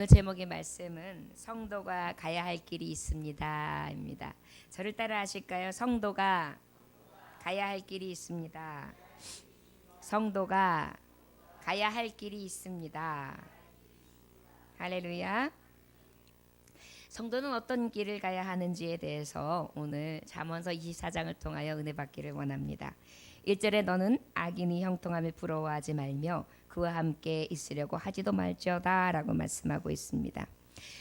오늘 제목의 말씀은 성도가 가야 할 길이 있습니다입니다. 저를 따라 하실까요? 성도가 가야 할 길이 있습니다. 성도가 가야 할 길이 있습니다. 할렐루야. 성도는 어떤 길을 가야 하는지에 대해서 오늘 잠언서 24장을 통하여 은혜 받기를 원합니다. 1절에 너는 악인이 형통함을 부러워하지 말며 그와 함께 있으려고 하지도 말지어다 라고 말씀하고 있습니다.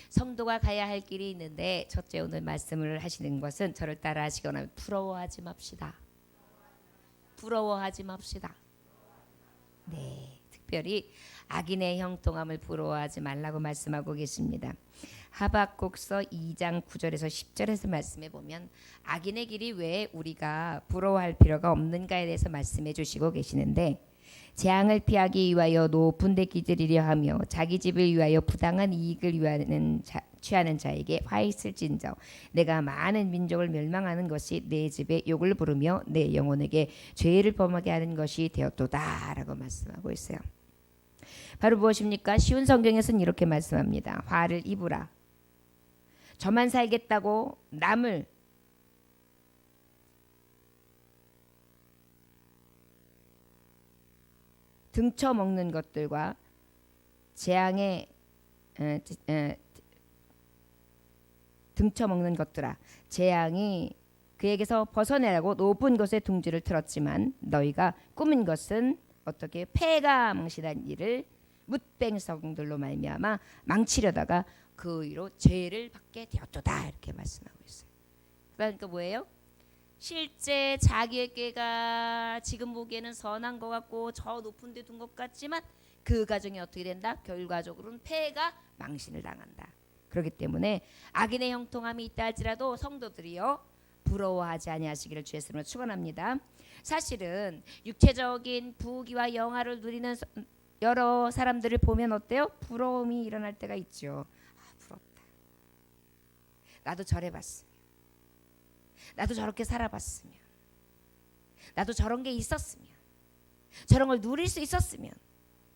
성도가 가야 할 길이 있는데 첫째 오늘 말씀을 하시는 것은 저를 따라 하시거나 부러워하지 맙시다. 부러워하지 맙시다. 네, 특별히 악인의 형통함을 부러워하지 말라고 말씀하고 계십니다. 하박국서 2장 9절에서 10절에서 말씀해 보면 악인의 길이 왜 우리가 부러워할 필요가 없는가에 대해서 말씀해 주시고 계시는데, 재앙을 피하기 위하여 높은 데 기들이려 하며 자기 집을 위하여 부당한 이익을 취하는 자에게 화 있을진저 내가 많은 민족을 멸망하는 것이 내 집에 욕을 부르며 내 영혼에게 죄를 범하게 하는 것이 되었도다 라고 말씀하고 있어요. 바로 무엇입니까? 쉬운 성경에서는 이렇게 말씀합니다. 화를 입으라. 저만 살겠다고 남을 등쳐먹는 것들과 재앙에 등쳐먹는 것들아, 재앙이 그에게서 벗어내라고 높은 곳에 둥지를 틀었지만 너희가 꾸민 것은 어떻게 폐가 망신한 일을 뭇뱅성들로 말미암아 망치려다가 그 위로 죄를 받게 되었도다 이렇게 말씀하고 있어요. 그러니까 뭐예요? 실제 자기에게가 지금 보기에는 선한 것 같고 저 높은 데 둔 것 같지만 그 가정이 어떻게 된다? 결과적으로는 폐가 망신을 당한다. 그렇기 때문에 악인의 형통함이 있다 할지라도 성도들이요 부러워하지 아니하시기를 주의 이름으로 축원합니다. 사실은 육체적인 부귀와 영화를 누리는 여러 사람들을 보면 어때요? 부러움이 일어날 때가 있죠. 아, 부럽다. 나도 저래봤으면, 나도 저렇게 살아봤으면, 나도 저런 게 있었으면, 저런 걸 누릴 수 있었으면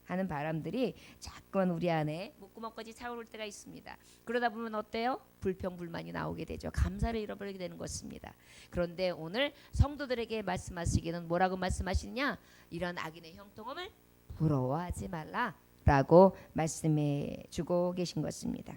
하는 바람들이 자꾸만 우리 안에 목구멍까지 차오를 때가 있습니다. 그러다 보면 어때요? 불평불만이 나오게 되죠. 감사를 잃어버리게 되는 것입니다. 그런데 오늘 성도들에게 말씀하시기는 뭐라고 말씀하시느냐? 이런 악인의 형통함을 부러워하지 말라라고 말씀해 주고 계신 것입니다.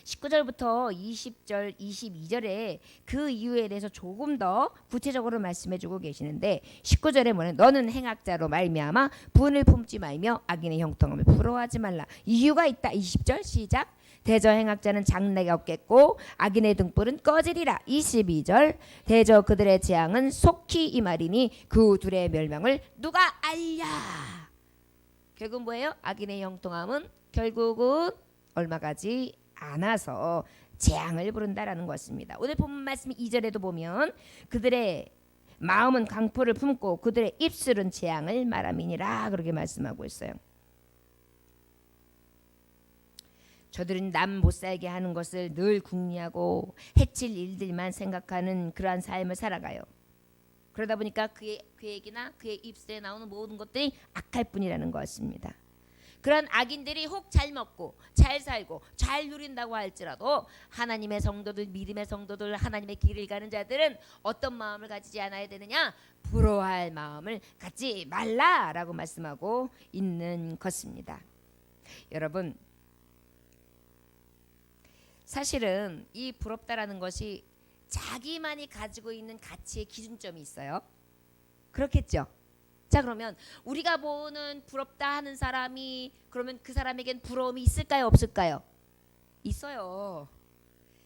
19절부터 20절, 22절에 그 이유에 대해서 조금 더 구체적으로 말씀해 주고 계시는데 19절에 뭐냐? 너는 행악자로 말미암아 분을 품지 말며 악인의 형통함을 부러워하지 말라. 이유가 있다. 20절 시작. 대저 행악자는 장래가 없겠고 악인의 등불은 꺼지리라. 22절 대저 그들의 재앙은 속히 임하리니 그 둘의 멸망을 누가 알랴. 결국 뭐예요? 악인의 형통함은 결국은 얼마 가지 않아서 재앙을 부른다라는 것입니다. 오늘 본문 말씀 2절에도 보면 그들의 마음은 강포를 품고 그들의 입술은 재앙을 말함이니라 그렇게 말씀하고 있어요. 저들은 남 못 살게 하는 것을 늘 궁리하고 해칠 일들만 생각하는 그러한 삶을 살아가요. 그러다 보니까 그의 계획이나 그의 입술에 나오는 모든 것들이 악할 뿐이라는 것입니다. 그런 악인들이 혹 잘 먹고 잘 살고 잘 누린다고 할지라도 하나님의 성도들, 믿음의 성도들, 하나님의 길을 가는 자들은 어떤 마음을 가지지 않아야 되느냐? 부러워할 마음을 갖지 말라라고 말씀하고 있는 것입니다. 여러분, 사실은 이 부럽다라는 것이 자기만이 가지고 있는 가치의 기준점이 있어요. 그렇겠죠? 자, 그러면 우리가 보는 부럽다 하는 사람이 그러면 그 사람에겐 부러움이 있을까요? 없을까요? 있어요.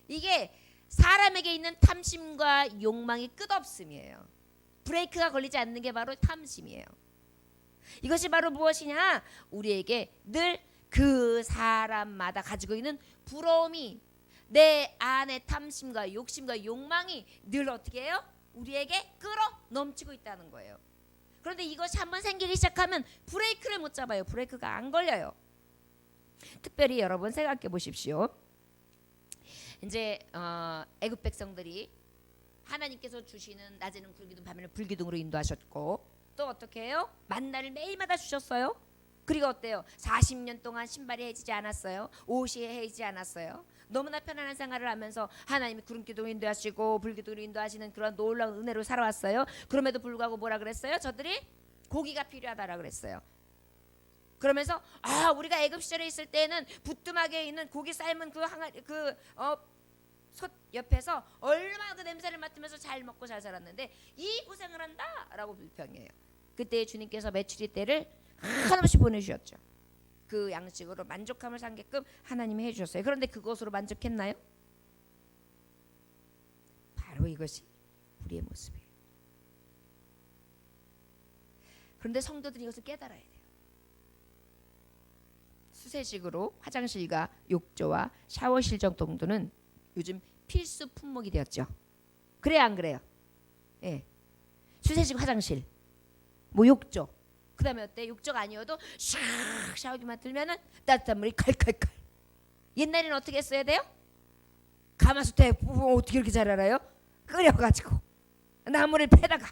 이게 사람에게 있는 탐심과 욕망이 끝없음이에요. 브레이크가 걸리지 않는 게 바로 탐심이에요. 이것이 바로 무엇이냐? 우리에게 늘 그 사람마다 가지고 있는 부러움이 내 안에 탐심과 욕심과 욕망이 늘 어떻게 해요? 우리에게 끌어 넘치고 있다는 거예요. 그런데 이것이 한번 생기기 시작하면 브레이크를 못 잡아요. 브레이크가 안 걸려요. 특별히 여러분 생각해 보십시오. 이제 애굽 백성들이 하나님께서 주시는 낮에는 불기둥 밤에는 불기둥으로 인도하셨고 또 어떻게 해요? 만나를 매일마다 주셨어요. 그리고 어때요? 40년 동안 신발이 해지지 않았어요. 옷이 해지지 않았어요. 너무나 편안한 생활을 하면서 하나님이 구름기둥 인도하시고 불기둥 인도하시는 그런 놀라운 은혜로 살아왔어요. 그럼에도 불구하고 뭐라 그랬어요? 저들이 고기가 필요하다라 그랬어요. 그러면서 우리가 애굽 시절에 있을 때는 부뚜막에 있는 고기 삶은 솥 옆에서 얼마나 그 냄새를 맡으면서 잘 먹고 잘 살았는데 이 고생을 한다라고 불평해요. 그때 주님께서 메추리 떼를 한없이 보내주셨죠. 그 양식으로 만족함을 삼게끔 하나님이 해주셨어요. 그런데 그것으로 만족했나요? 바로 이것이 우리의 모습이에요. 그런데 성도들이 이것을 깨달아야 돼요. 수세식으로 화장실과 욕조와 샤워실 정도는 요즘 필수 품목이 되었죠. 그래요, 안 그래요? 예. 수세식 화장실, 뭐 욕조. 그다음에 어때? 욕조가 아니어도 샥 샤워기만 들면은 따뜻한 물이 칼칼칼. 옛날에는 어떻게 했어야 돼요? 가마솥에 어떻게 이렇게 잘 알아요? 끓여가지고 나물을 패다가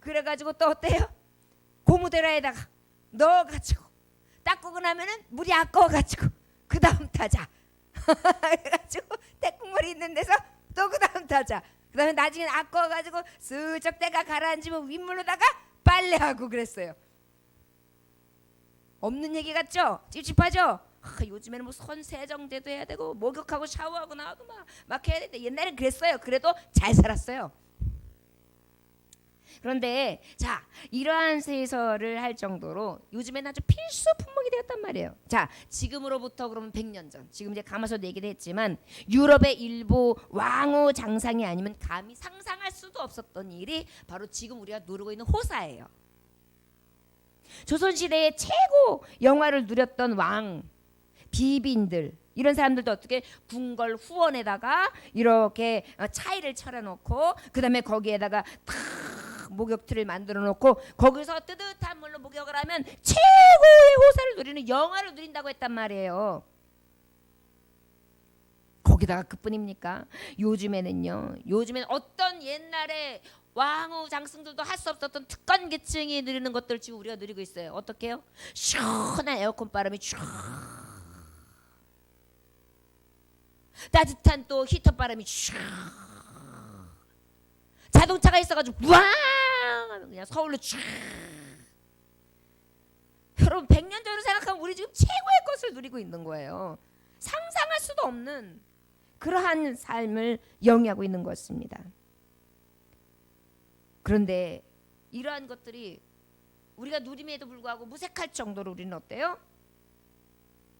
그래가지고 또 어때요? 고무대라에다가 넣어가지고 닦고 나면은 물이 아까워가지고 그 다음 타자. 그래가지고 때국물이 있는 데서 또 그 다음 타자. 그 다음에 나중에 아까워가지고 슬쩍 때가 가라앉으면 윗물로다가 빨래하고 그랬어요. 없는 얘기 같죠? 찝찝하죠? 요즘에는 뭐 손세정제도 해야 되고 목욕하고 샤워하고 나와도 막 해야 되는데 옛날엔 그랬어요. 그래도 잘 살았어요. 그런데 자, 이러한 세서를 할 정도로 요즘에는 아주 필수 품목이 되었단 말이에요. 자, 지금으로부터 그러면 100년 전, 지금 이제 가마솥 얘기도 했지만 유럽의 일부 왕후 장상이 아니면 감히 상상할 수도 없었던 일이 바로 지금 우리가 누리고 있는 호사예요. 조선시대의 최고 영화를 누렸던 왕, 비빈들 이런 사람들도 어떻게 궁궐 후원에다가 이렇게 차이를 차려놓고 그 다음에 거기에다가 탁 목욕틀을 만들어 놓고 거기서 뜨뜻한 물로 목욕을 하면 최고의 호사를 누리는 영화를 누린다고 했단 말이에요. 거기다가 그뿐입니까? 요즘에는 어떤 옛날에 왕후 장승들도 할 수 없었던 특권 계층이 누리는 것들 지금 우리가 누리고 있어요. 어떻게 해요? 시원한 에어컨 바람이 쫙, 따뜻한 또 히터 바람이 쫙, 자동차가 있어가지고 와 그냥 서울로 쫙. 여러분 100년 전으로 생각하면 우리 지금 최고의 것을 누리고 있는 거예요. 상상할 수도 없는 그러한 삶을 영위하고 있는 것입니다. 그런데 이러한 것들이 우리가 누림에도 불구하고 무색할 정도로 우리는 어때요?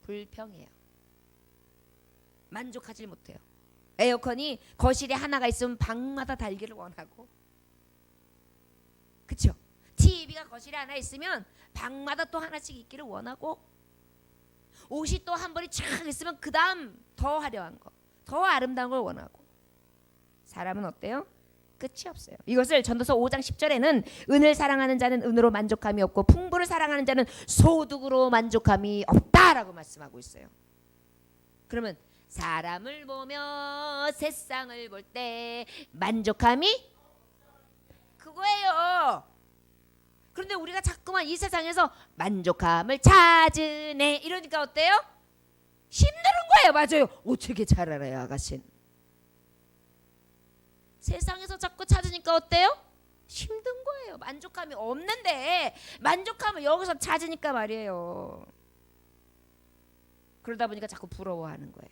불평해요. 만족하지 못해요. 에어컨이 거실에 하나가 있으면 방마다 달기를 원하고, 그렇죠? TV가 거실에 하나 있으면 방마다 또 하나씩 있기를 원하고, 옷이 또 한 벌이 쫙 있으면 그 다음 더 화려한 거, 더 아름다운 걸 원하고. 사람은 어때요? 끝이 없어요. 이것을 전도서 5장 10절에는 은을 사랑하는 자는 은으로 만족함이 없고 풍부를 사랑하는 자는 소득으로 만족함이 없다라고 말씀하고 있어요. 그러면 사람을 보며 세상을 볼 때 만족함이 그거예요. 그런데 우리가 자꾸만 이 세상에서 만족함을 찾으네 이러니까 어때요? 힘든 거예요. 맞아요. 어떻게 잘 알아요, 아가씨는. 세상에서 자꾸 찾으니까 어때요? 힘든 거예요. 만족감이 없는데 만족함을 여기서 찾으니까 말이에요. 그러다 보니까 자꾸 부러워하는 거예요.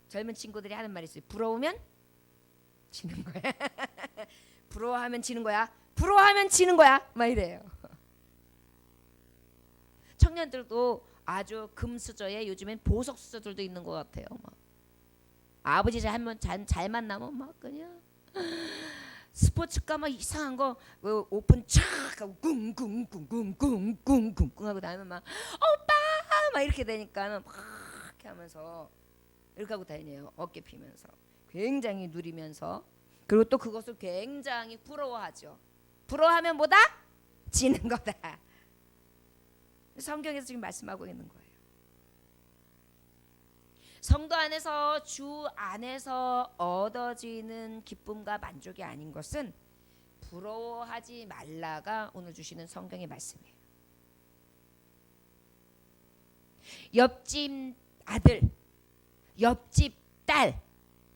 젊은 친구들이 하는 말이 있어요. 부러우면 지는 거야. 부러워하면 지는 거야. 부러워하면 지는 거야. 막 이래요. 청년들도 아주 금수저에 요즘엔 보석수저들도 있는 것 같아요. 막. 아버지 잘 만나면 막 그냥 스포츠카 막 이상한 거 오픈 촥 하고 꿍꿍꿍꿍꿍꿍꿍 하고 다니면 막 오빠 막 이렇게 되니까는 막 이렇게 하면서 이렇게 하고 다니네요. 어깨 피면서 굉장히 누리면서, 그리고 또 그것을 굉장히 부러워하죠. 부러워하면 뭐다? 지는 거다. 성경에서 지금 말씀하고 있는 거예요. 성도 안에서 주 안에서 얻어지는 기쁨과 만족이 아닌 것은 부러워하지 말라가 오늘 주시는 성경의 말씀이에요. 옆집 아들, 옆집 딸,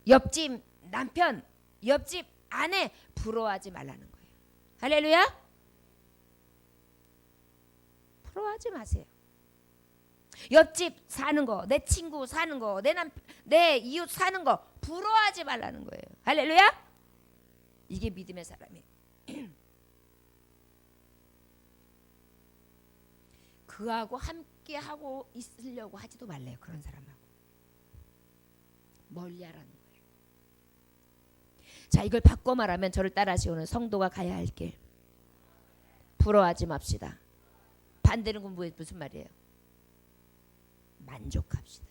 옆집 남편, 옆집 아내 부러워하지 말라는 거예요. 할렐루야. 부러워하지 마세요. 옆집 사는 거, 내 친구 사는 거, 내 이웃 사는 거 부러워하지 말라는 거예요. 할렐루야. 이게 믿음의 사람이에요. 그하고 함께 하고 있으려고 하지도 말래요. 그런 사람하고 멀리하라는 거예요. 자, 이걸 바꿔 말하면 저를 따라하시오는 성도가 가야 할 길. 부러워하지 맙시다. 반대는 무슨 말이에요? 만족합시다.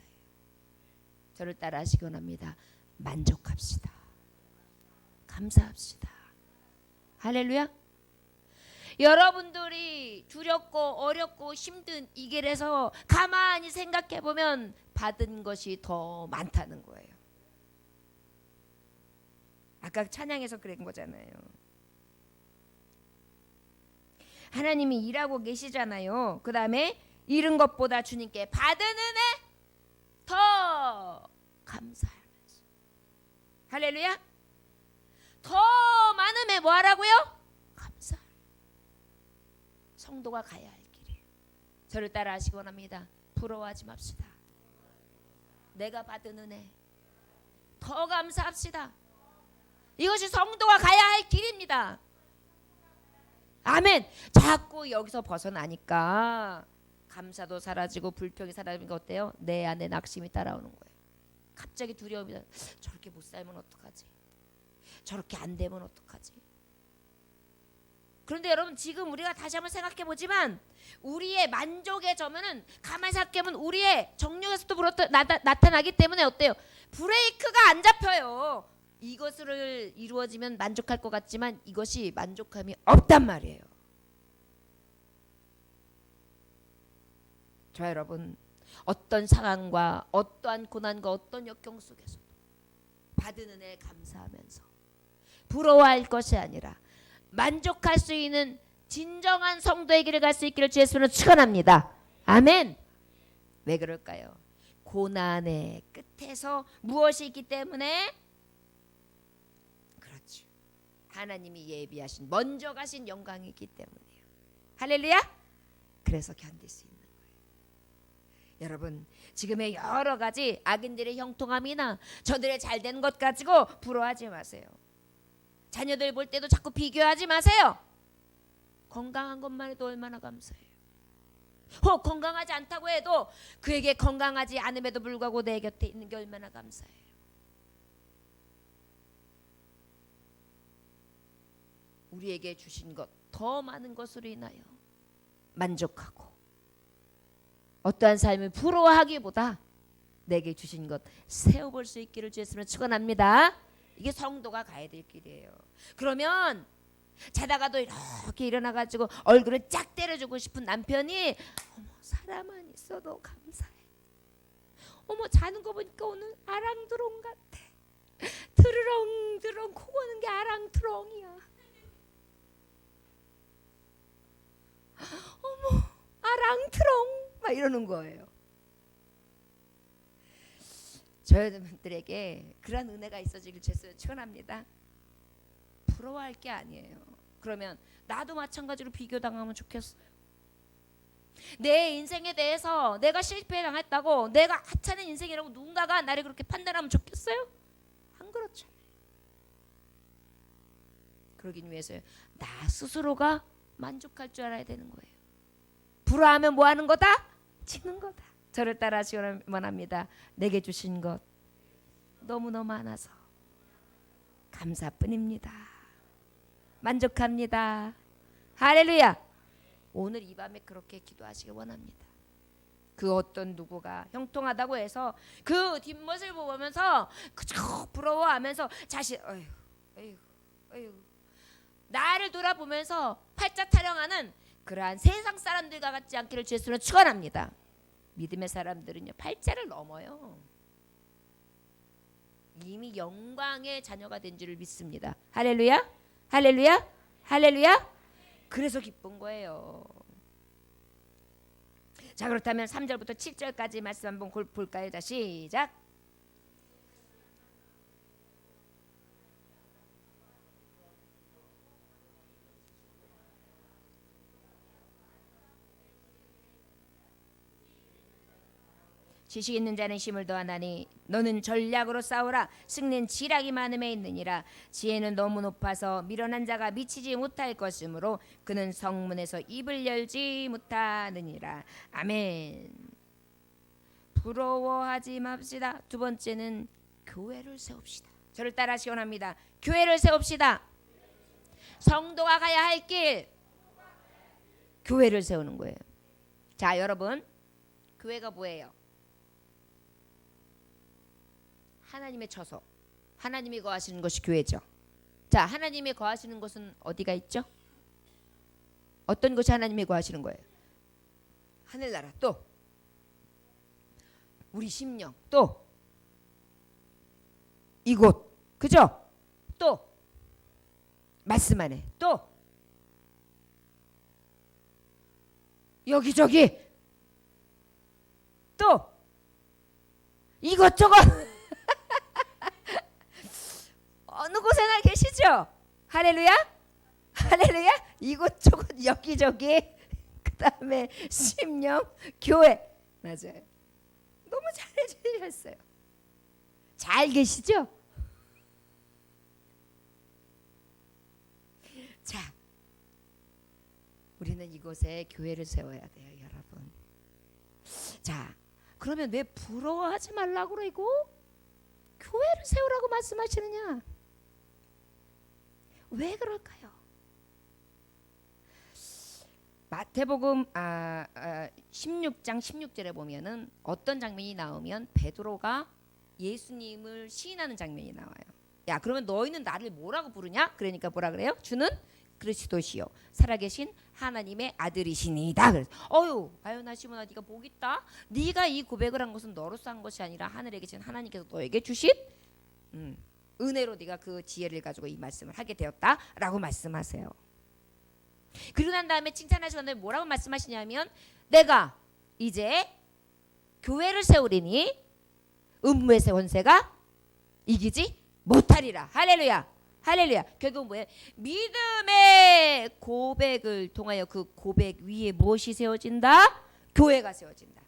저를 따라하시기 합니다. 만족합시다. 감사합시다. 할렐루야. 여러분들이 두렵고 어렵고 힘든 이 길에서 가만히 생각해 보면 받은 것이 더 많다는 거예요. 아까 찬양에서 그런 거잖아요. 하나님이 일하고 계시잖아요. 그 다음에 잃은 것보다 주님께 받은 은혜 더 감사하면서, 할렐루야. 더 많음에 뭐 하라고요? 감사. 성도가 가야 할 길이에요. 저를 따라 하시기 원합니다. 부러워하지 맙시다. 내가 받은 은혜 더 감사합시다. 이것이 성도가 가야 할 길입니다. 아멘. 자꾸 여기서 벗어나니까 감사도 사라지고 불평이 사라지니까 어때요? 내 안에 낙심이 따라오는 거예요. 갑자기 두려움이, 저렇게 못 살면 어떡하지? 저렇게 안 되면 어떡하지? 그런데 여러분, 지금 우리가 다시 한번 생각해 보지만 우리의 만족의 점은 가만히 생각해 보면 우리의 정욕에서도 나타나기 때문에 어때요? 브레이크가 안 잡혀요. 이것을 이루어지면 만족할 것 같지만 이것이 만족함이 없단 말이에요. 저 여러분, 어떤 상황과 어떠한 고난과 어떤 역경 속에서도 받은 은혜에 감사하면서 부러워할 것이 아니라 만족할 수 있는 진정한 성도의 길을 갈 수 있기를 주 예수로 축원합니다. 아멘. 왜 그럴까요? 고난의 끝에서 무엇이 있기 때문에? 그렇죠. 하나님이 예비하신 먼저 가신 영광이 있기 때문이에요. 할렐루야. 그래서 견딜 수 있는 거예요. 여러분, 지금의 여러 가지 악인들의 형통함이나 저들의 잘된 것 가지고 부러워하지 마세요. 자녀들 볼 때도 자꾸 비교하지 마세요. 건강한 것만 해도 얼마나 감사해요. 혹 건강하지 않다고 해도 그에게 건강하지 않음에도 불구하고 내 곁에 있는 게 얼마나 감사해요. 우리에게 주신 것 더 많은 것으로 인하여 만족하고 어떠한 삶을 부러워하기보다 내게 주신 것 세워볼 수 있기를 주 예수님으로 축원합니다. 이게 성도가 가야 될 길이에요. 그러면 자다가도 이렇게 일어나가지고 얼굴을 쫙 때려주고 싶은 남편이 어머, 사람만 있어도 감사해. 어머, 자는 거 보니까 오늘 아랑드롱 같아. 드르렁드렁 코 고는 게 아랑드렁이야. 어머, 아랑드렁 막 이러는 거예요. 저희들에게 그런 은혜가 있어지길 주님으로 축원합니다. 부러워할 게 아니에요. 그러면 나도 마찬가지로 비교당하면 좋겠어요. 내 인생에 대해서 내가 실패당했다고, 내가 하찮은 인생이라고 누군가가 나를 그렇게 판단하면 좋겠어요? 안 그렇잖아요. 그러기 위해서 나 스스로가 만족할 줄 알아야 되는 거예요. 부러워하면 뭐 하는 거다? 지는 거다. 저를 따라 하시기 원합니다. 내게 주신 것 너무너무 많아서 감사뿐입니다. 만족합니다. 할렐루야. 오늘 이 밤에 그렇게 기도하시기 원합니다. 그 어떤 누구가 형통하다고 해서 그 뒷모습을 보면서 그저 부러워하면서 자신 어휴 나를 돌아보면서 팔짝 타령하는 그러한 세상 사람들과 같지 않기를 주 예수로 축원합니다. 믿음의 사람들은요, 팔자를 넘어요. 이미 영광의 자녀가 된 줄을 믿습니다. 할렐루야, 할렐루야, 할렐루야. 그래서 기쁜 거예요. 자, 그렇다면 3절부터 7절까지 말씀 한번 볼까요? 자, 시작. 지식 있는 자는 힘을 더하나니 너는 전략으로 싸우라. 승리는 지략이 많음에 있느니라. 지혜는 너무 높아서 미련한 자가 미치지 못할 것이므로 그는 성문에서 입을 열지 못하느니라. 아멘. 부러워하지 맙시다. 두 번째는 교회를 세웁시다. 저를 따라 시원합니다. 교회를 세웁시다. 성도가 가야 할 길, 교회를 세우는 거예요. 자, 여러분, 교회가 뭐예요? 하나님의 처소, 하나님이 거하시는 것이 교회죠. 자, 하나님이 거하시는 곳은 어디가 있죠? 어떤 것이 하나님이 거하시는 거예요? 하늘나라, 또 우리 심령, 또 이곳, 그죠? 또 말씀 안에, 또 여기저기, 또 이것저것 어느 곳에나 계시죠? 할렐루야? 할렐루야? 이곳저곳 여기저기, 그 다음에 심령, 교회. 맞아요. 너무 잘해주셨어요. 잘 계시죠? 자, 우리는 이곳에 교회를 세워야 돼요, 여러분. 자, 그러면 왜 부러워하지 말라고 그러고 교회를 세우라고 말씀하시느냐? 왜 그럴까요? 마태복음 16장 16절에 보면은 어떤 장면이 나오면 베드로가 예수님을 시인하는 장면이 나와요. 야, 그러면 너희는 나를 뭐라고 부르냐? 그러니까 뭐라 그래요? 주는 그리스도시요 살아계신 하나님의 아들이시니이다. 그래서 바요나 시몬아, 네가 복 있다. 네가 이 고백을 한 것은 너로서 한 것이 아니라 하늘에 계신 하나님께서 너에게 주신 은혜로 네가 그 지혜를 가지고 이 말씀을 하게 되었다라고 말씀하세요. 그리고 난 다음에 칭찬하시고 난 뭐라고 말씀하시냐면 내가 이제 교회를 세우리니 음부의 권세가 이기지 못하리라. 할렐루야. 할렐루야. 결국 뭐예요? 믿음의 고백을 통하여 그 고백 위에 무엇이 세워진다? 교회가 세워진다.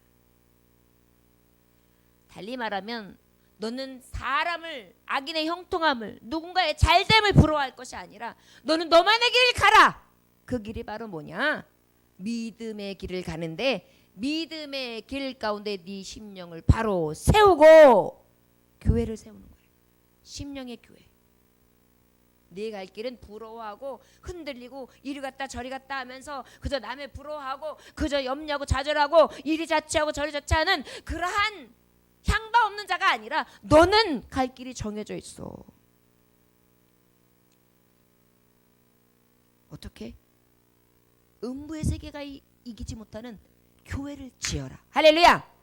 달리 말하면 너는 사람을, 악인의 형통함을, 누군가의 잘됨을 부러워할 것이 아니라 너는 너만의 길을 가라. 그 길이 바로 뭐냐? 믿음의 길을 가는데 믿음의 길 가운데 네 심령을 바로 세우고 교회를 세우는 거예요. 심령의 교회. 네 갈 길은 부러워하고 흔들리고 이리 갔다 저리 갔다 하면서 그저 남의 부러워하고 그저 염려하고 좌절하고 이리 자취하고 저리 자취하는 그러한 향방 없는 자가 아니라 너는 갈 길이 정해져 있어. 어떻게? 음부의 세계가 이기지 못하는 교회를 지어라. 할렐루야.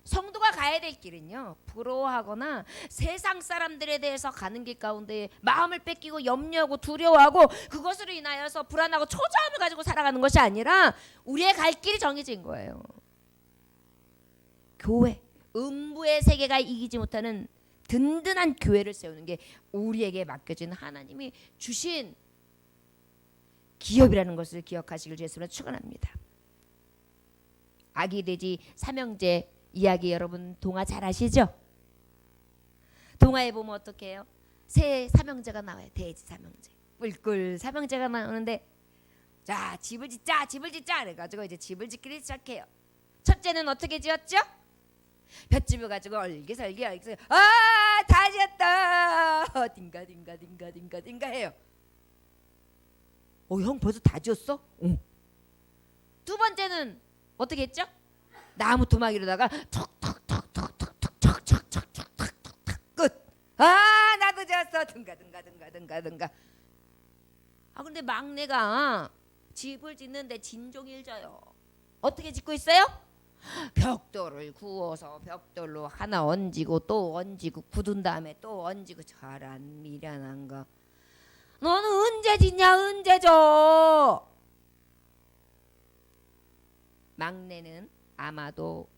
성도가 가야 될 길은요, 부러워하거나 세상 사람들에 대해서 가는 길 가운데 마음을 뺏기고 염려하고 두려워하고 그것으로 인하여서 불안하고 초조함을 가지고 살아가는 것이 아니라 우리의 갈 길이 정해진 거예요. 교회, 음부의 세계가 이기지 못하는 든든한 교회를 세우는 게 우리에게 맡겨진 하나님이 주신 기업이라는 것을 기억하시길 예수님은 축원합니다. 아기 돼지 삼형제 이야기 여러분 동화 잘 아시죠? 동화에 보면 어떻게 해요? 새 삼형제가 나와요. 돼지 삼형제, 꿀꿀 삼형제가 나오는데 자, 집을 짓자 그래가지고 이제 집을 짓기를 시작해요. 첫째는 어떻게 지었죠? 볏짚을 가지고 얼기설기 다 지었다. 딩가 해요. 형 벌써 다 지었어? 두 번째는 어떻게 했죠? 나무 토막이로다가 툭툭툭툭툭툭툭툭툭툭툭 끝. 나도 지었어. 든가. 근데 막내가 집을 짓는데 진종일 져요. 어떻게 짓고 있어요? 벽돌을 구워서 벽돌로 하나 얹고 또 얹고 굳은 다음에 또 얹고. 저런 미련한 거. 너는 언제 짓냐? 언제 줘? 막내는 아마도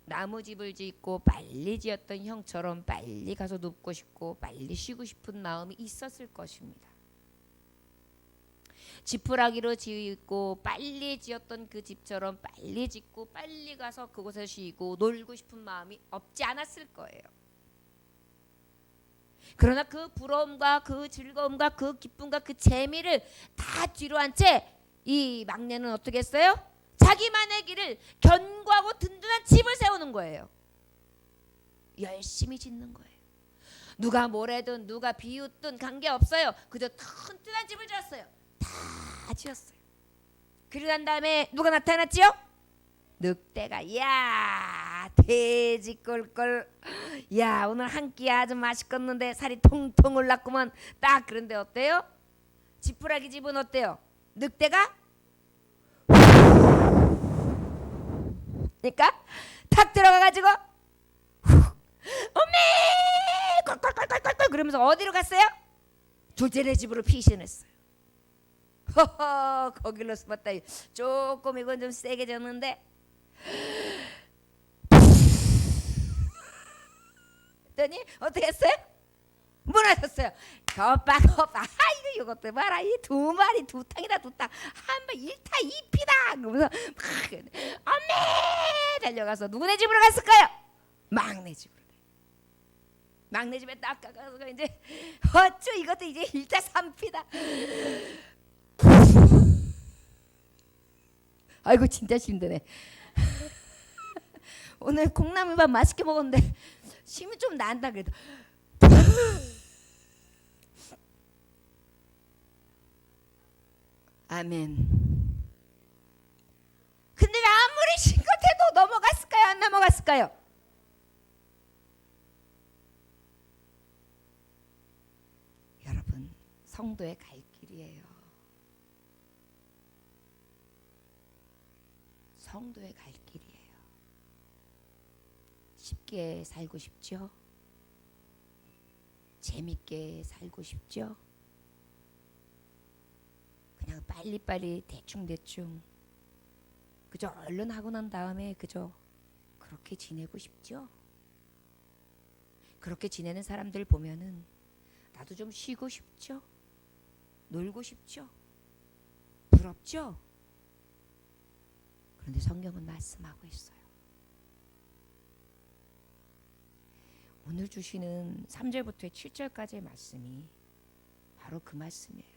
나무집을 짓고 빨리 지었던 형처럼 빨리 가서 눕고 싶고 빨리 쉬고 싶은 마음이 있었을 것입니다. 지푸라기로 짓고 빨리 지었던 그 집처럼 빨리 짓고 빨리 가서 그곳에 쉬고 놀고 싶은 마음이 없지 않았을 거예요. 그러나 그 부러움과 그 즐거움과 그 기쁨과 그 재미를 다 뒤로 한 채 이 막내는 어떻게 했어요? 자기만의 길을 견고하고 든든한 집을 세우는 거예요. 열심히 짓는 거예요. 누가 뭐래든 누가 비웃든 관계없어요. 그저 튼튼한 집을 지었어요. 다 지었어요. 그리고 난 다음에 누가 나타났지요? 늑대가 야 돼지 꼴꼴 야 오늘 한 끼 아주 맛있겠는데 살이 통통 올랐구만. 딱 그런데 어때요? 지푸라기 집은 어때요? 늑대가 그러니까 탁 들어가가지고 어메 꼴꼴꼴꼴꼴 그러면서 어디로 갔어요? 둘째네 집으로 피신했어요. 허허 거길로 숨었다. 조금 이건 좀 세게 졌는데 했더니 어떻게 했어요? 무너졌어요. 거빠 이것도 봐라. 이 두 마리 두 탕이다 두 탕. 한 번 일타 이피다. 그러면서 막 엄매 달려가서 누구네 집으로 갔을까요? 막내 집으로. 막내 집에 딱 가서 이제 어쭈 이것도 이제 일타 삼피다. 아이고 진짜 힘드네. 오늘 콩나물밥 맛있게 먹었는데 힘이 좀 난다 그래도. 아멘. 근데 아무리 신껏해도 넘어갔을까요? 안 넘어갔을까요? 여러분 성도의 갈 길이에요. 성도의 갈 길이에요. 쉽게 살고 싶죠? 재밌게 살고 싶죠? 그냥 빨리빨리 대충대충 그저 얼른 하고 난 다음에 그저 그렇게 지내고 싶죠? 그렇게 지내는 사람들 보면은 나도 좀 쉬고 싶죠? 놀고 싶죠? 부럽죠? 그런데 성경은 말씀하고 있어요. 오늘 주시는 3절부터 7절까지의 말씀이 바로 그 말씀이에요.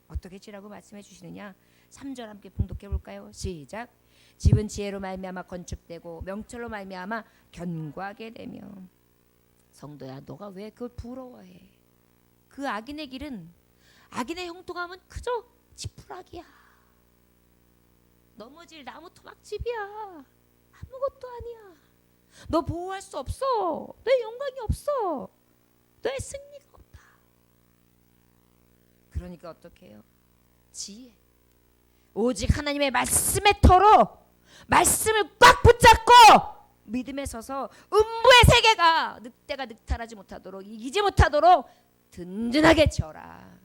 어떻게 지라고 말씀해 주시느냐? 3절 함께 봉독해 볼까요? 시작. 집은 지혜로 말미암아 건축되고 명철로 말미암아 견고하게 되며. 성도야 너가 왜 그걸 부러워해? 그 악인의 길은 악인의 형통함은 그저 지푸라기야. 넘어질 나무 토막집이야. 아무것도 아니야. 너 보호할 수 없어. 너의 영광이 없어. 너의 승리가 없다. 그러니까 어떻게 해요? 지혜. 오직 하나님의 말씀의 터로 말씀을 꽉 붙잡고 믿음에 서서 음부의 세계가 늑대가 늑탈하지 못하도록 이기지 못하도록 든든하게 지어라.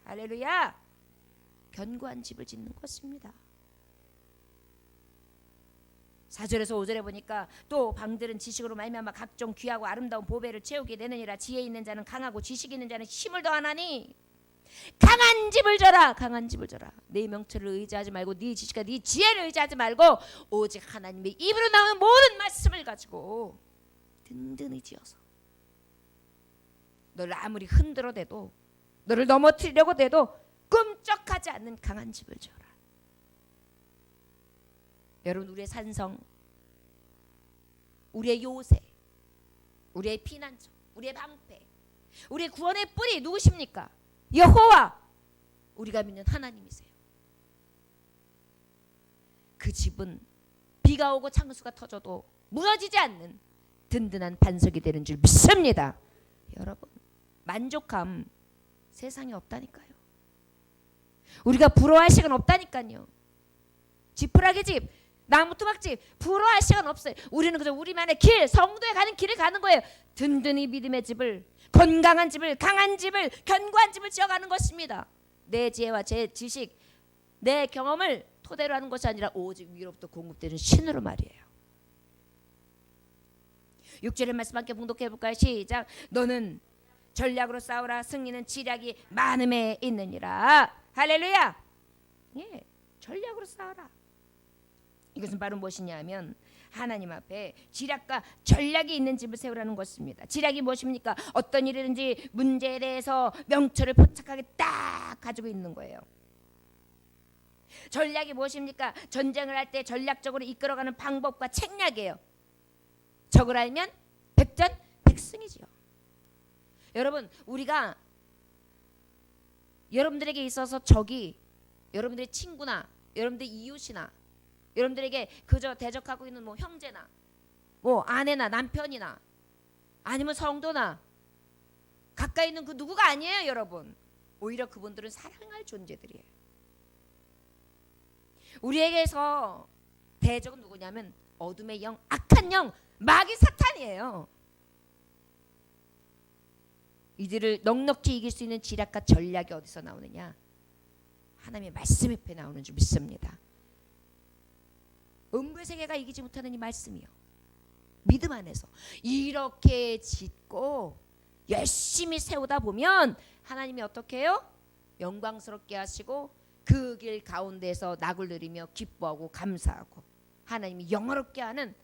할렐루야. 견고한 집을 짓는 것입니다. 4절에서 5절에 보니까 또 방들은 지식으로 말미암아 각종 귀하고 아름다운 보배를 채우게 되느니라. 지혜 있는 자는 강하고 지식 있는 자는 힘을 더하나니 강한 집을 져라. 강한 집을 져라. 네 명철을 의지하지 말고 네 지식과 네 지혜를 의지하지 말고 오직 하나님의 입으로 나오는 모든 말씀을 가지고 든든히 지어서 너를 아무리 흔들어대도 너를 넘어뜨리려고 해도 꿈쩍하지 않는 강한 집을 지어라. 여러분 우리의 산성, 우리의 요새, 우리의 피난처, 우리의 방패, 우리의 구원의 뿌리 누구십니까? 여호와. 우리가 믿는 하나님이세요. 그 집은 비가 오고 창수가 터져도 무너지지 않는 든든한 반석이 되는 줄 믿습니다. 여러분 만족함 세상에 없다니까요. 우리가 부러워할 시간 없다니까요. 지푸라기 집, 나무토막집 부러워할 시간 없어요. 우리는 그저 우리만의 길, 성도에 가는 길을 가는 거예요. 든든히 믿음의 집을, 건강한 집을, 강한 집을, 견고한 집을 지어가는 것입니다. 내 지혜와 제 지식, 내 경험을 토대로 하는 것이 아니라 오직 위로부터 공급되는 신으로 말이에요. 6절의 말씀 함께 봉독해 볼까요? 시작. 너는 전략으로 싸우라. 승리는 지략이 많음에 있느니라. 할렐루야. 예, 전략으로 싸우라. 이것은 바로 무엇이냐 하면 하나님 앞에 지략과 전략이 있는 집을 세우라는 것입니다. 지략이 무엇입니까? 어떤 일이든지 문제에 대해서 명철을 포착하게 딱 가지고 있는 거예요. 전략이 무엇입니까? 전쟁을 할 때 전략적으로 이끌어가는 방법과 책략이에요. 적을 알면 백전백승이지요. 여러분, 우리가 여러분들에게 있어서 적이 여러분들의 친구나 여러분들의 이웃이나 여러분들에게 그저 대적하고 있는 뭐 형제나 뭐 아내나 남편이나 아니면 성도나 가까이 있는 그 누구가 아니에요, 여러분. 오히려 그분들은 사랑할 존재들이에요. 우리에게서 대적은 누구냐면 어둠의 영, 악한 영, 마귀 사탄이에요. 이들을 넉넉히 이길 수 있는 지략과 전략이 어디서 나오느냐? 하나님의 말씀 옆에 나오는 줄 믿습니다. 음부의 세계가 이기지 못하는 이 말씀이요. 믿음 안에서 이렇게 짓고 열심히 세우다 보면 하나님이 어떻게 해요? 영광스럽게 하시고 그 길 가운데서 낙을 누리며 기뻐하고 감사하고 하나님이 영화롭게 하는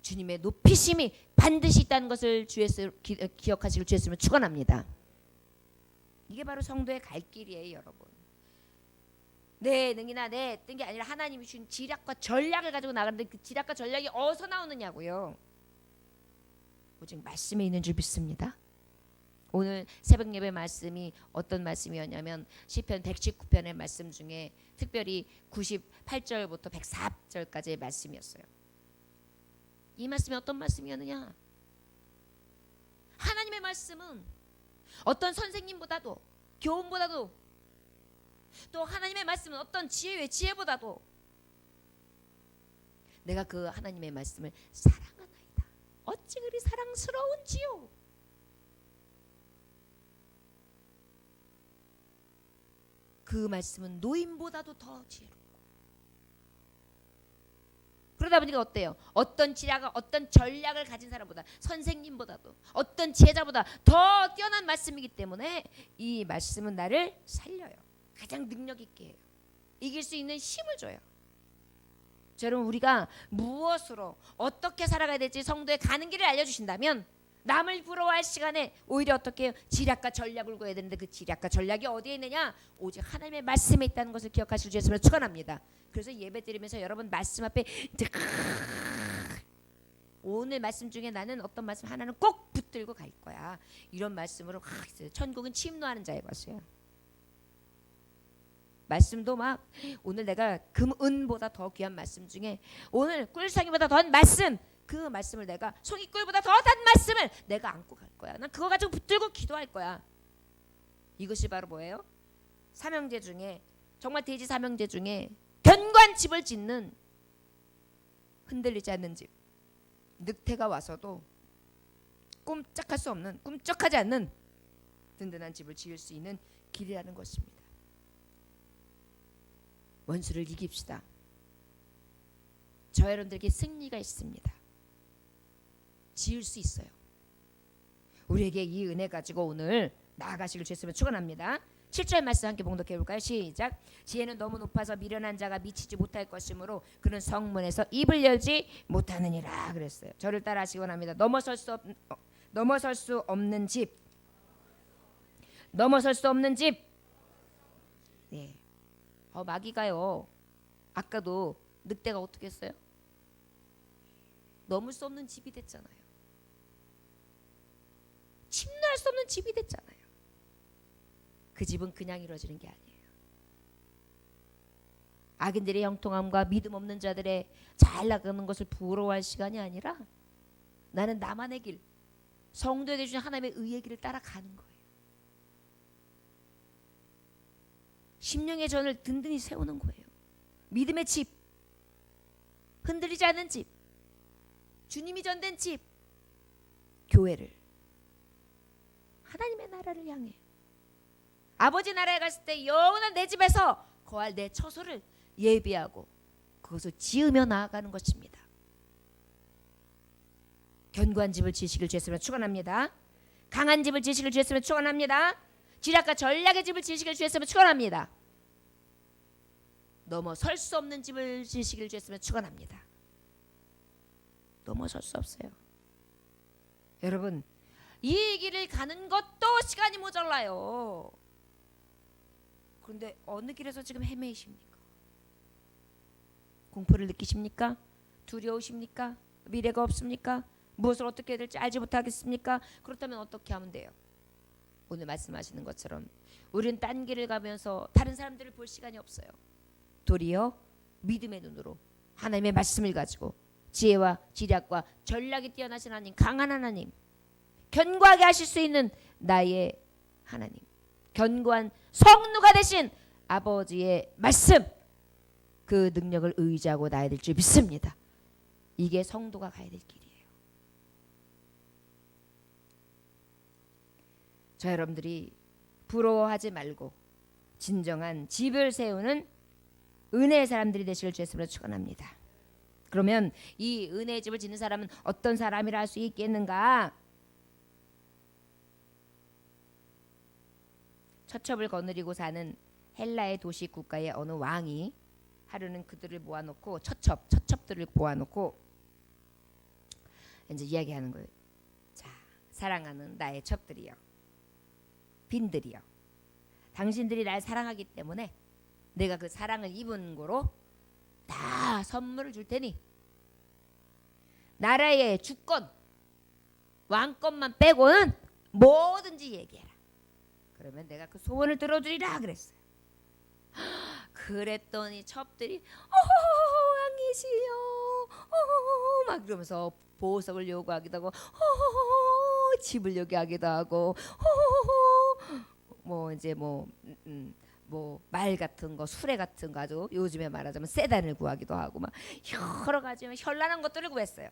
주님의 높이심이 반드시 있다는 것을 기억하시길 주 예수님을 축원합니다. 이게 바로 성도의 갈 길이에요, 여러분. 내 능이나 내 뜬 게 아니라 하나님이 주신 지략과 전략을 가지고 나가는데 그 지략과 전략이 어디서 나오느냐고요. 오직 말씀에 있는 줄 믿습니다. 오늘 새벽 예배 말씀이 어떤 말씀이었냐면 시편 119편의 말씀 중에 특별히 98절부터 104절까지의 말씀이었어요. 이 말씀이 어떤 말씀이었느냐? 하나님의 말씀은 어떤 선생님보다도 교훈보다도 또 하나님의 말씀은 어떤 지혜의 지혜보다도 내가 그 하나님의 말씀을 사랑하나이다. 어찌 그리 사랑스러운지요. 그 말씀은 노인보다도 더 지혜롭고 그러다 보니까 어때요? 어떤 지략을 어떤 전략을 가진 사람보다 선생님보다도 어떤 지혜자보다 더 뛰어난 말씀이기 때문에 이 말씀은 나를 살려요. 가장 능력 있게 해요. 이길 수 있는 힘을 줘요. 여러분, 우리가 무엇으로 어떻게 살아가야 될지 성도의 가는 길을 알려주신다면 남을 부러워할 시간에 오히려 어떻게 해요? 지략과 전략을 구해야 되는데 그 지략과 전략이 어디에 있느냐? 오직 하나님의 말씀에 있다는 것을 기억하실 주 예수님을 축원합니다. 그래서 예배 드리면서 여러분 말씀 앞에 이제 오늘 말씀 중에 나는 어떤 말씀 하나는 꼭 붙들고 갈 거야. 이런 말씀으로 천국은 침노하는 자의 것이에요. 말씀도 막 오늘 내가 금은보다 더 귀한 말씀 중에 오늘 꿀상이보다 더한 말씀, 그 말씀을 내가 송이꿀보다 더 단 말씀을 내가 안고 갈 거야. 난 그거 가지고 붙들고 기도할 거야. 이것이 바로 뭐예요? 사명제 중에 정말 돼지 사명제 중에 견고한 집을 짓는 흔들리지 않는 집. 늑대가 와서도 꼼짝할 수 없는, 꿈쩍하지 않는 든든한 집을 지을 수 있는 길이라는 것입니다. 원수를 이깁시다. 저 여러분들에게 승리가 있습니다. 지을 수 있어요. 우리에게 이 은혜 가지고 오늘 나아가시길 주 예수님을 축원합니다. 7절 말씀 함께 봉독해 볼까요? 시작. 지혜는 너무 높아서 미련한 자가 미치지 못할 것이므로 그는 성문에서 입을 열지 못하느니라 그랬어요. 저를 따라 하시기 원합니다. 넘어설 수 없는 집. 넘어설 수 없는 집. 네. 마귀가요. 아까도 늑대가 어떻게 했어요? 넘을 수 없는 집이 됐잖아요. 침노할 수 없는 집이 됐잖아요. 그 집은 그냥 이루어지는 게 아니에요. 악인들의 형통함과 믿음 없는 자들의 잘 나가는 것을 부러워할 시간이 아니라 나는 나만의 길, 성도에게 주신 하나님의 의의 길을 따라가는 거예요. 심령의 전을 든든히 세우는 거예요. 믿음의 집, 흔들리지 않는 집, 주님이 전된 집, 교회를, 하나님의 나라를 향해 아버지 나라에 갔을 때 영원한 내 집에서 거할 내 처소를 예비하고 그것을 지으며 나아가는 것입니다. 견고한 집을 지으시길 주였으면 축원합니다. 강한 집을 지으시길 주였으면 축원합니다. 지략과 전략의 집을 지으시길 주였으면 축원합니다. 넘어설 수 없는 집을 지으시길 주였으면 축원합니다. 넘어설 수 없어요. 여러분, 이 길을 가는 것도 시간이 모자라요. 그런데 어느 길에서 지금 헤매이십니까? 공포를 느끼십니까? 두려우십니까? 미래가 없습니까? 무엇을 어떻게 해야 될지 알지 못하겠습니까? 그렇다면 어떻게 하면 돼요? 오늘 말씀하시는 것처럼 우리는 딴 길을 가면서 다른 사람들을 볼 시간이 없어요. 도리어 믿음의 눈으로 하나님의 말씀을 가지고 지혜와 지략과 전략이 뛰어나신 하나님, 강한 하나님, 견고하게 하실 수 있는 나의 하나님, 견고한 성루가 되신 아버지의 말씀, 그 능력을 의지하고 나야 될 줄 믿습니다. 이게 성도가 가야 될 길이에요. 저 여러분들이 부러워하지 말고 진정한 집을 세우는 은혜의 사람들이 되시길 주였으면 축원합니다. 그러면 이 은혜의 집을 짓는 사람은 어떤 사람이라 할 수 있겠는가? 처첩을 거느리고 사는 헬라의 도시 국가의 어느 왕이 하루는 그들을 모아놓고 처첩들을 모아놓고 이제 이야기하는 거예요. 자, 사랑하는 나의 첩들이여, 빈들이여, 당신들이 날 사랑하기 때문에 내가 그 사랑을 입은 거로 다 선물을 줄 테니 나라의 주권, 왕권만 빼고는 뭐든지 얘기해라. 그러면 내가 그 소원을 들어주리라 그랬어요. 그랬더니 첩들이 왕이시여 막 그러면서 보석을 요구하기도 하고 집을 요구하기도 하고 뭐 이제 뭐 말 같은 거, 수레 같은 거, 아주 요즘에 말하자면 세단을 구하기도 하고 막 여러 가지 현란한 것들을 구했어요.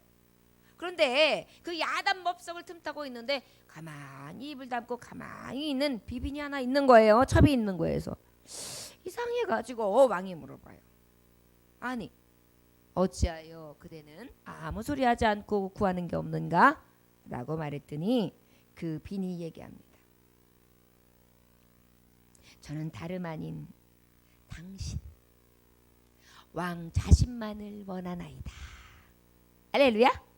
그런데 그 야단 법석을 틈타고 있는데 가만히 입을 닫고 가만히 있는 비빈이 하나 있는 거예요. 첩이 있는 거예요. 그래서 이상해가지고 왕이 물어봐요. 아니, 어찌하여 그대는 아무 소리 하지 않고 구하는 게 없는가? 라고 말했더니 그 빈이 얘기합니다. 저는 다름 아닌 당신 왕 자신만을 원하나이다. 할렐루야.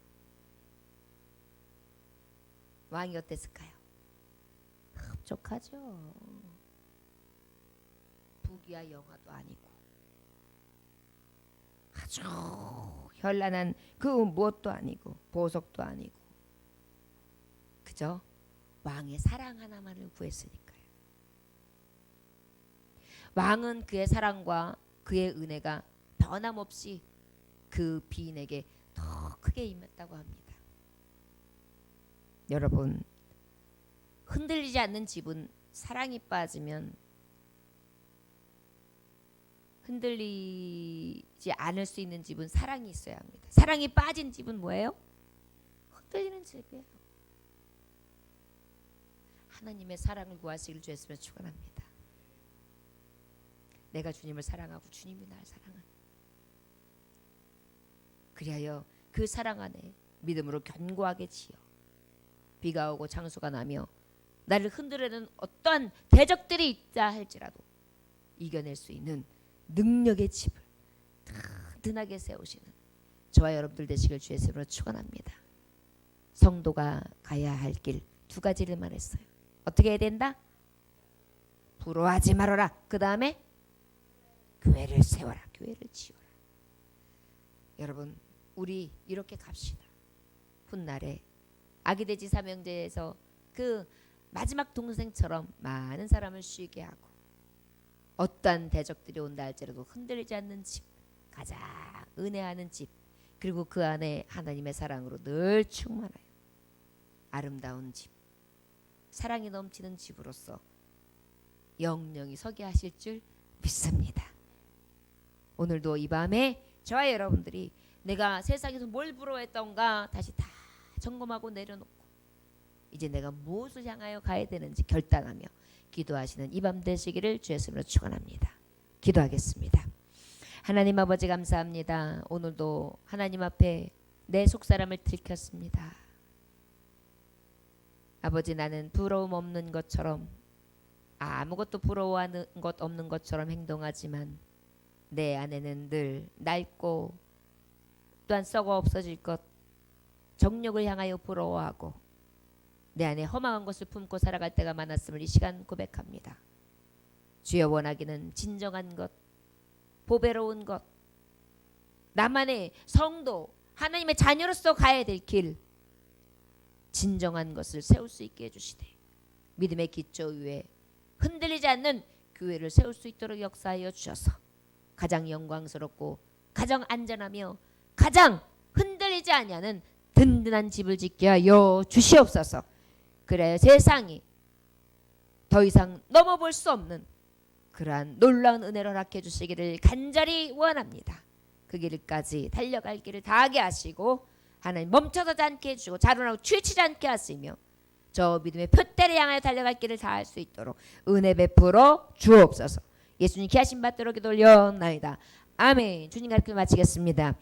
왕이 어땠을까요? 흡족하죠. 부귀와 영화도 아니고 아주 현란한 그 무엇도 아니고 보석도 아니고 그저 왕의 사랑 하나만을 구했으니까요. 왕은 그의 사랑과 그의 은혜가 변함없이 그 비인에게 더 크게 임했다고 합니다. 여러분, 흔들리지 않는 집은 사랑이 빠지면 흔들리지 않을 수 있는 집은 사랑이 있어야 합니다. 사랑이 빠진 집은 뭐예요? 흔들리는 집이에요. 하나님의 사랑을 구하시길 주였으면 축원합니다. 내가 주님을 사랑하고 주님이 날 사랑하는, 그리하여 그 사랑 안에 믿음으로 견고하게 지어 비가 오고 창수가 나며 나를 흔들어내는 어떠한 대적들이 있다 할지라도 이겨낼 수 있는 능력의 집을 든든하게 세우시는 저와 여러분들 되시길 주의 이름으로 축원합니다. 성도가 가야 할 길 두 가지를 말했어요. 어떻게 해야 된다? 부러워하지 말아라. 그 다음에 교회를 세워라. 교회를 지어라. 여러분, 우리 이렇게 갑시다. 훗날에 아기돼지 삼형제에서 그 마지막 동생처럼 많은 사람을 쉬게 하고 어떠한 대적들이 온다 할지라도 흔들리지 않는 집, 가장 은혜하는 집, 그리고 그 안에 하나님의 사랑으로 늘 충만하여 아름다운 집, 사랑이 넘치는 집으로서 영영이 서게 하실 줄 믿습니다. 오늘도 이 밤에 저와 여러분들이 내가 세상에서 뭘 부러워했던가 다시 다 점검하고 내려놓고 이제 내가 무엇을 향하여 가야 되는지 결단하며 기도하시는 이 밤 되시기를 주의 이름으로 축원합니다. 기도하겠습니다. 하나님 아버지 감사합니다. 오늘도 하나님 앞에 내 속사람을 들켰습니다. 아버지, 나는 부러움 없는 것처럼, 아무것도 부러워하는 것 없는 것처럼 행동하지만 내 안에는 늘 낡고 또한 썩어 없어질 것, 정욕을 향하여 부러워하고 내 안에 허망한 것을 품고 살아갈 때가 많았음을 이 시간 고백합니다. 주여, 원하기는 진정한 것, 보배로운 것, 나만의 성도, 하나님의 자녀로서 가야 될 길, 진정한 것을 세울 수 있게 해주시되 믿음의 기초 위에 흔들리지 않는 교회를 세울 수 있도록 역사하여 주셔서 가장 영광스럽고 가장 안전하며 가장 흔들리지 아니하는 든든한 집을 짓게 하여 주시옵소서. 그래야 세상이 더 이상 넘어볼 수 없는 그러한 놀라운 은혜를 허락해 주시기를 간절히 원합니다. 그 길까지 달려갈 길을 다하게 하시고 하나님 멈춰서지 않게 해주시고 자루나고 취치지 않게 하시며 저 믿음의 표대를 향하여 달려갈 길을 다할 수 있도록 은혜 베풀어 주옵소서. 예수님 귀하신 받도록 기도 올려나이다. 아멘. 주님 가르쳐 마치겠습니다.